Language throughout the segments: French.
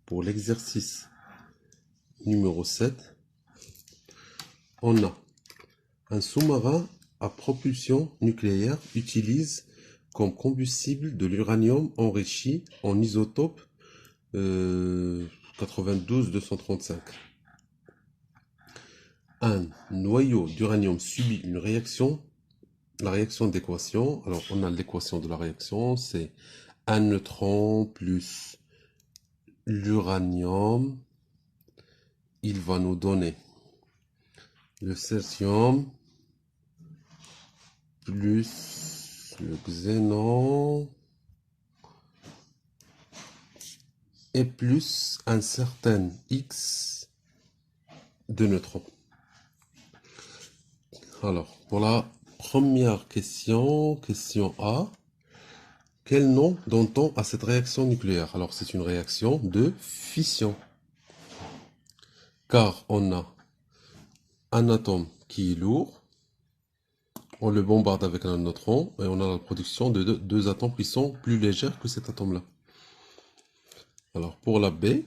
pour l'exercice numéro 7, on a un sous-marin à propulsion nucléaire utilise comme combustible de l'uranium enrichi en isotope 92-235. Un noyau d'uranium subit une réaction, la réaction d'équation. Alors on a l'équation de la réaction, c'est un neutron plus l'uranium, il va nous donner le cesium plus le xénon et plus un certain X de neutrons. Alors, pour la première question, question A, quel nom donne-t-on à cette réaction nucléaire? Alors, c'est une réaction de fission, car on a un atome qui est lourd, on le bombarde avec un neutron, et on a la production de deux atomes qui sont plus légers que cet atome-là. Alors, pour la B,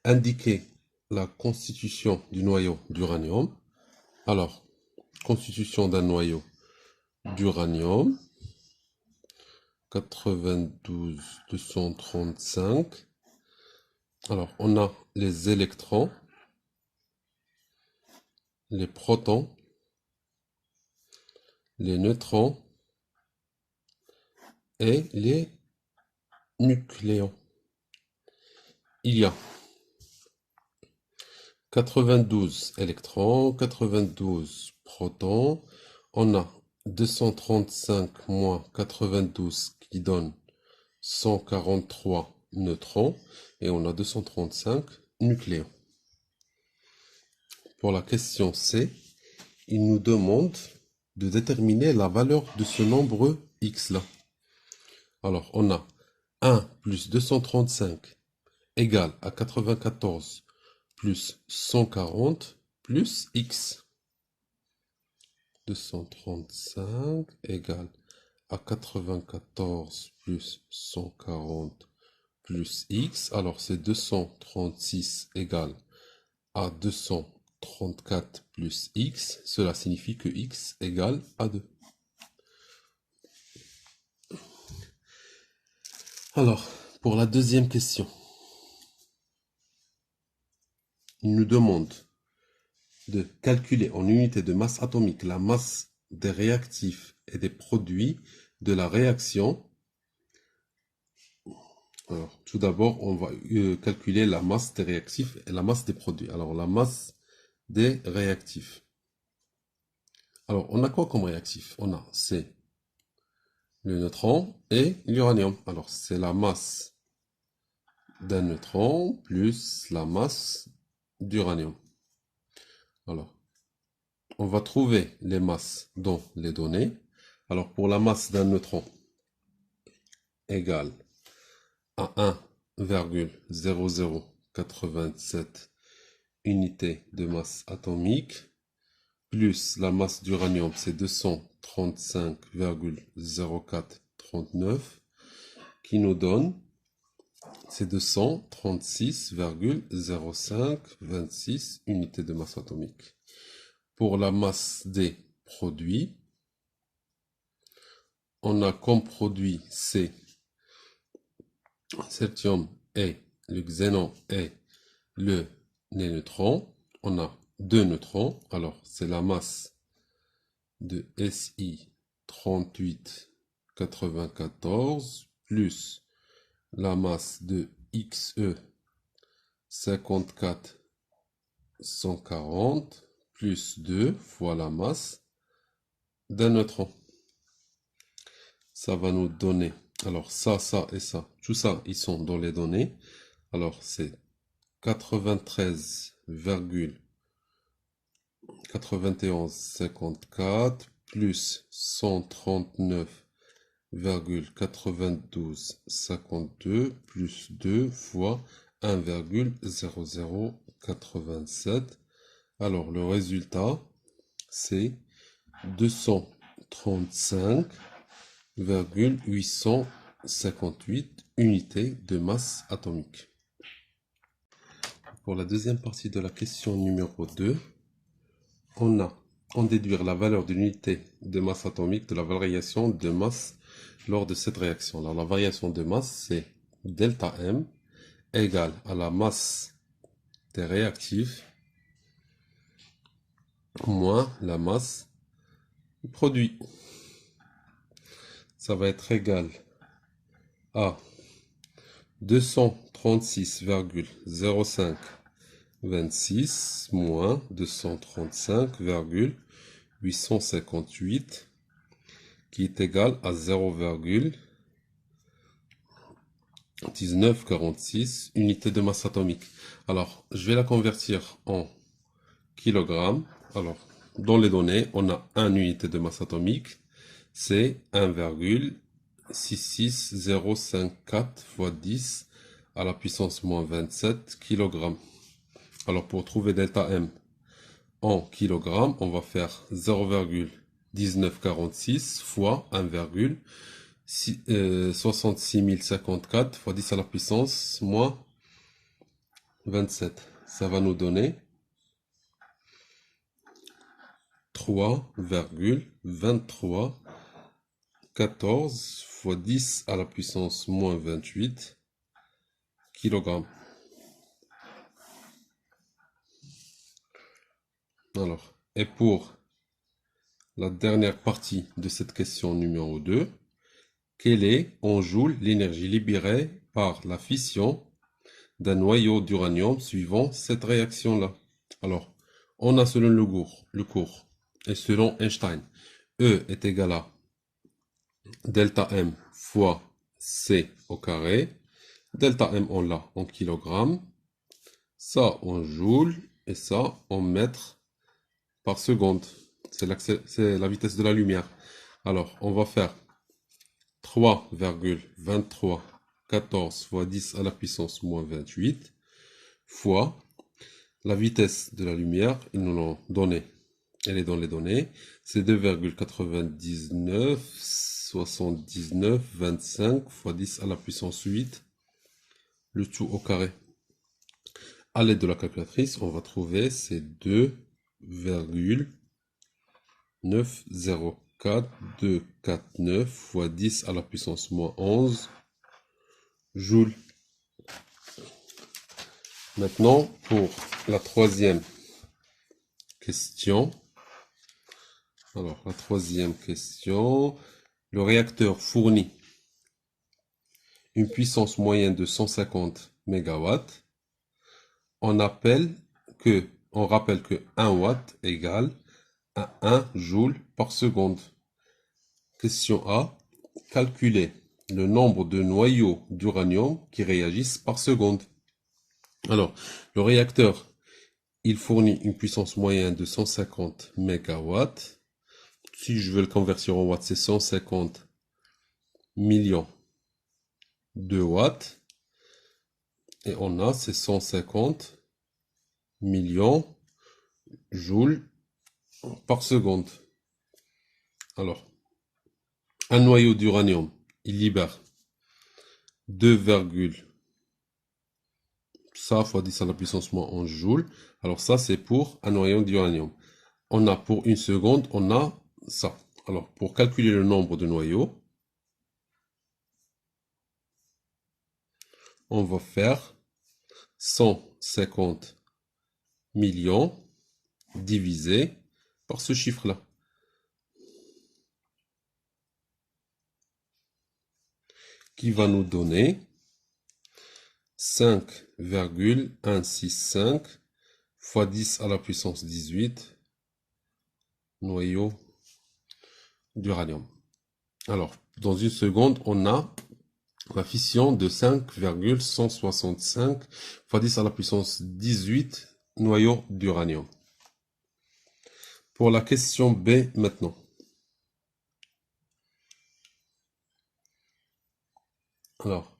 indiquer la constitution du noyau d'uranium. Alors, constitution d'un noyau d'uranium, 92-235. Alors, on a les électrons, les protons, les neutrons et les nucléons. Il y a 92 électrons, 92 protons. On a 235 moins 92 qui donne 143 neutrons. Et on a 235 nucléons. Pour la question C, il nous demande de déterminer la valeur de ce nombre X là. Alors, on a 1 plus 235 égale à 94 plus 140 plus X. 235 égale à 94 plus 140 plus X. Alors, c'est 236 égale à 234 plus X. Cela signifie que X égale à 2. Alors, pour la deuxième question, il nous demande de calculer en unité de masse atomique la masse des réactifs et des produits de la réaction. Alors, tout d'abord, on va calculer la masse des réactifs et la masse des produits. Alors, la masse des réactifs. Alors, on a quoi comme réactif? On a c'est le neutron et l'uranium. Alors, c'est la masse d'un neutron plus la masse d'uranium. Alors, on va trouver les masses dans les données. Alors, pour la masse d'un neutron égale à 1,0087 unités de masse atomique, plus la masse d'uranium, c'est 235,0439, qui nous donne, c'est 236,0526 unités de masse atomique. Pour la masse des produits, on a comme produit C, cerium et le xénon et les neutrons. On a deux neutrons. Alors, c'est la masse de Si 3894 plus la masse de Xe 54 140 plus 2 fois la masse d'un neutron. Ça va nous donner, alors ça et ça, tout ça, ils sont dans les données. Alors c'est 93,9154 plus 139,9252 plus 2 fois 1,0087. Alors le résultat c'est 235,800 258 unités de masse atomique. Pour la deuxième partie de la question numéro 2, on déduire la valeur d'une unité de masse atomique de la variation de masse lors de cette réaction. Alors la variation de masse, c'est delta M égale à la masse des réactifs moins la masse du produit. Ça va être égal à 236,0526 moins 235,858 qui est égal à 0,1946 unités de masse atomique. Alors, je vais la convertir en kilogrammes. Alors, dans les données, on a 1 unité de masse atomique, c'est 1,66054 fois 10 à la puissance moins 27 kg. Alors, pour trouver delta M en kilogrammes, on va faire 0,1946 fois 1,66054 fois 10 à la puissance moins 27. Ça va nous donner 3,2314 fois 10 à la puissance moins 28 kg. Alors, et pour la dernière partie de cette question numéro 2, quelle est en joules l'énergie libérée par la fission d'un noyau d'uranium suivant cette réaction-là? Alors, on a selon le cours et selon Einstein, E est égal à delta M fois C au carré. Delta M, on l'a en kilogrammes. Ça en joules et ça en mètres par seconde. C'est la vitesse de la lumière. Alors, on va faire 3,2314 fois 10 à la puissance moins 28 fois la vitesse de la lumière. Ils nous l'ont donné. Elle est dans les données. C'est 2,997925 fois 10 à la puissance 8. Le tout au carré. À l'aide de la calculatrice, on va trouver ces 2,904249 fois 10 à la puissance moins 11 joules. Maintenant, pour la troisième question. Alors, la troisième question. Le réacteur fournit une puissance moyenne de 150 MW. On rappelle que 1 watt égale à 1 joule par seconde. Question A. Calculer le nombre de noyaux d'uranium qui réagissent par seconde. Alors, le réacteur, il fournit une puissance moyenne de 150 MW. Si je veux le convertir en watts, c'est 150 millions de watts. Et on a ces 150 millions joules par seconde. Alors, un noyau d'uranium, il libère 2, ça fois 10 à la puissance moins 11 joules. Alors ça, c'est pour un noyau d'uranium. On a pour une seconde, on a ça. Alors, pour calculer le nombre de noyaux, on va faire 150 millions divisé par ce chiffre-là. Qui va nous donner 5,165 fois 10 à la puissance 18 noyaux d'uranium. Alors, dans une seconde, on a la fission de 5,165 fois 10 à la puissance 18 noyaux d'uranium. Pour la question B maintenant. Alors,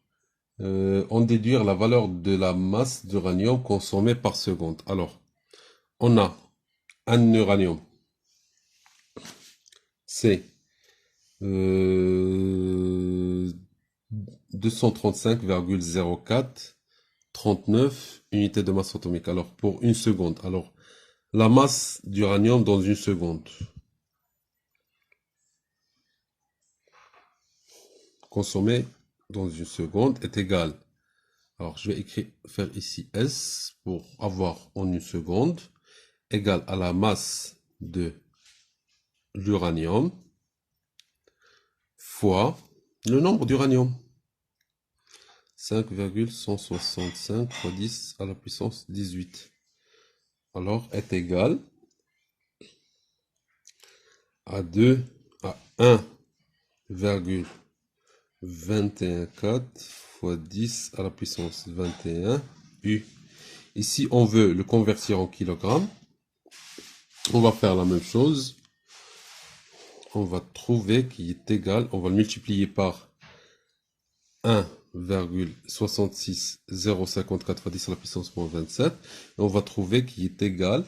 on déduire la valeur de la masse d'uranium consommée par seconde. Alors, on a un uranium. C'est 2 235,0439 unités de masse atomique. Alors, pour une seconde. Alors, la masse d'uranium dans une seconde. Consommée dans une seconde est égale. Alors, je vais faire ici S pour avoir en une seconde égale à la masse de l'uranium fois le nombre d'uranium. 5,165 fois 10 à la puissance 18. Alors, est égal à 1,214 fois 10 à la puissance 21 U. Ici, on veut le convertir en kilogrammes. On va faire la même chose. On va trouver qu'il est égal, on va le multiplier par 1,66054 fois 10 à la puissance moins 27. Et on va trouver qu'il est égal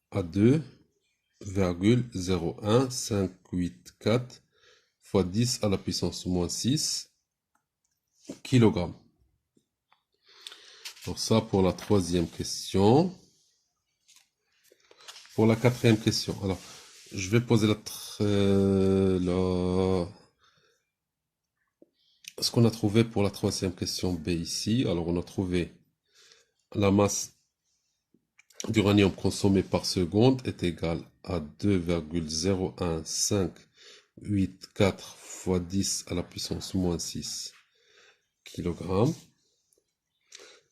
à 2,01584 fois 10 à la puissance moins 6 kg. Alors ça pour la troisième question. Pour la quatrième question. Alors, je vais poser ce qu'on a trouvé pour la troisième question B ici. Alors, on a trouvé la masse d'uranium consommée par seconde est égale à 2,01584 fois 10 à la puissance moins 6 kg.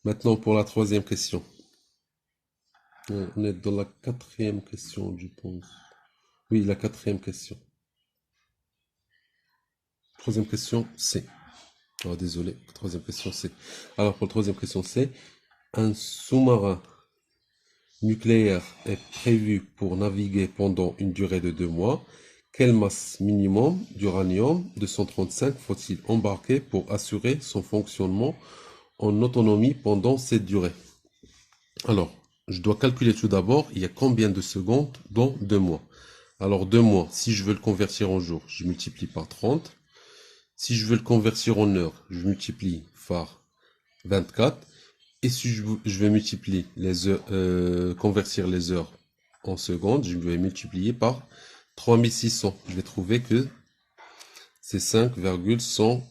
Maintenant, pour la troisième question. On est dans la quatrième question, je pense. Oui, la quatrième question. Troisième question, C. Oh, désolé, troisième question, C. Alors, pour la troisième question, C, un sous-marin nucléaire est prévu pour naviguer pendant une durée de 2 mois. Quelle masse minimum d'uranium 235 faut-il embarquer pour assurer son fonctionnement en autonomie pendant cette durée? Alors, je dois calculer tout d'abord, il y a combien de secondes dans 2 mois. Alors 2 mois, si je veux le convertir en jours, je multiplie par 30. Si je veux le convertir en heures, je multiplie par 24. Et si je vais multiplier les heures, convertir les heures en secondes, je vais multiplier par 3600. Je vais trouver que c'est 5,100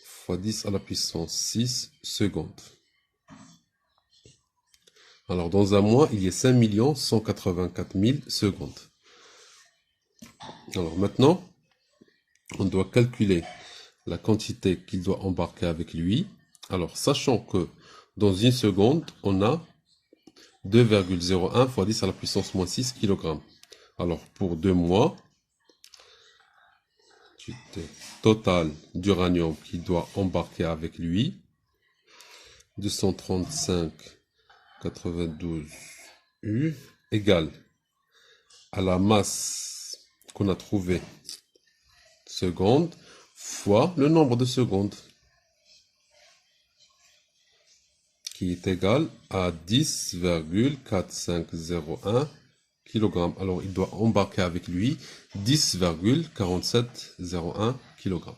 fois 10 à la puissance 6 secondes. Alors, dans un mois, il y a 5 184 000 secondes. Alors, maintenant, on doit calculer la quantité qu'il doit embarquer avec lui. Alors, sachant que dans une seconde, on a 2,01 fois 10 à la puissance moins 6 kg. Alors, pour 2 mois, total d'uranium qu'il doit embarquer avec lui, 235,92 U égale à la masse qu'on a trouvée seconde fois le nombre de secondes qui est égal à 10,4501 kg. Alors il doit embarquer avec lui 10,4701 kg.